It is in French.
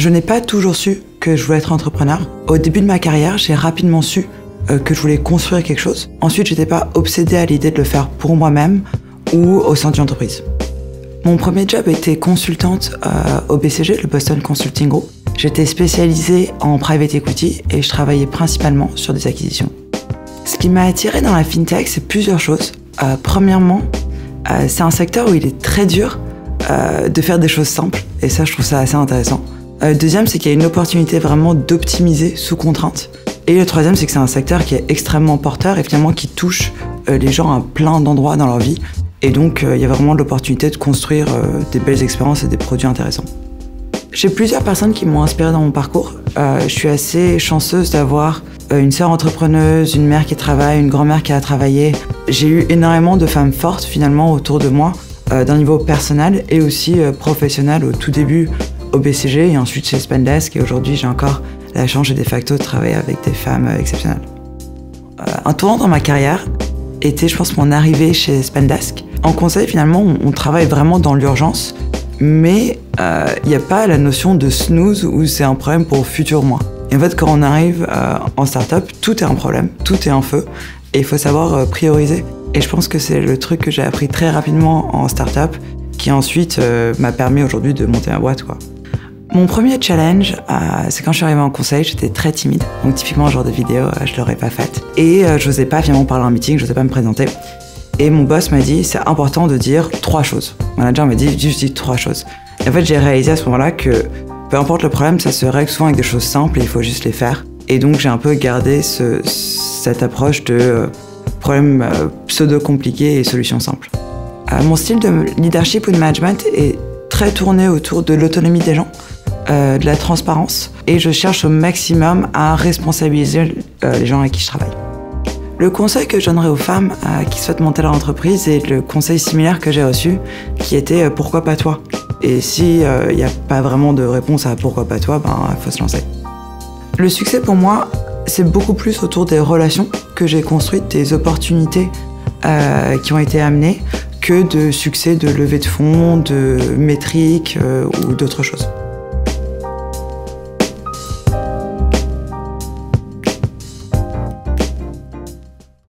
Je n'ai pas toujours su que je voulais être entrepreneur. Au début de ma carrière, j'ai rapidement su que je voulais construire quelque chose. Ensuite, j'étais pas obsédée à l'idée de le faire pour moi-même ou au sein d'une entreprise. Mon premier job était consultante au BCG, le Boston Consulting Group. J'étais spécialisée en private equity et je travaillais principalement sur des acquisitions. Ce qui m'a attirée dans la fintech, c'est plusieurs choses. Premièrement, c'est un secteur où il est très dur de faire des choses simples, et ça, je trouve ça assez intéressant. Deuxième, c'est qu'il y a une opportunité vraiment d'optimiser sous contrainte. Et le troisième, c'est que c'est un secteur qui est extrêmement porteur et finalement qui touche les gens à plein d'endroits dans leur vie. Et donc, il y a vraiment l'opportunité de construire des belles expériences et des produits intéressants. J'ai plusieurs personnes qui m'ont inspirée dans mon parcours. Je suis assez chanceuse d'avoir une sœur entrepreneuse, une mère qui travaille, une grand-mère qui a travaillé. J'ai eu énormément de femmes fortes finalement autour de moi, d'un niveau personnel et aussi professionnel au tout début au BCG et ensuite chez Spendesk. Et aujourd'hui, j'ai encore la chance et de facto de travailler avec des femmes exceptionnelles. Un tournant dans ma carrière était, je pense, mon arrivée chez Spendesk. En conseil, finalement, on travaille vraiment dans l'urgence, mais il n'y a pas la notion de snooze où c'est un problème pour futur moi. Et en fait, quand on arrive en start-up, tout est un problème, tout est un feu, et il faut savoir prioriser. Et je pense que c'est le truc que j'ai appris très rapidement en start-up, qui ensuite m'a permis aujourd'hui de monter ma boîte, quoi. Mon premier challenge, c'est quand je suis arrivée en conseil, j'étais très timide. Donc typiquement, ce genre de vidéo, je l'aurais pas faite. Et je n'osais pas finalement parler en meeting, je n'osais pas me présenter. Et mon boss m'a dit, c'est important de dire 3 choses. Mon manager m'a dit, juste dis 3 choses. Et en fait, j'ai réalisé à ce moment-là que peu importe le problème, ça se règle souvent avec des choses simples et il faut juste les faire. Et donc, j'ai un peu gardé cette approche de problème pseudo-compliqué et solutions simples. Mon style de leadership ou de management est très tourné autour de l'autonomie des gens, de la transparence, et je cherche au maximum à responsabiliser les gens avec qui je travaille. Le conseil que je donnerais aux femmes qui souhaitent monter leur entreprise est le conseil similaire que j'ai reçu, qui était « pourquoi pas toi ?» Et si il n'y a pas vraiment de réponse à « pourquoi pas toi », il faut se lancer. Le succès pour moi, c'est beaucoup plus autour des relations que j'ai construites, des opportunités qui ont été amenées, que de succès de levée de fonds, de métriques ou d'autres choses.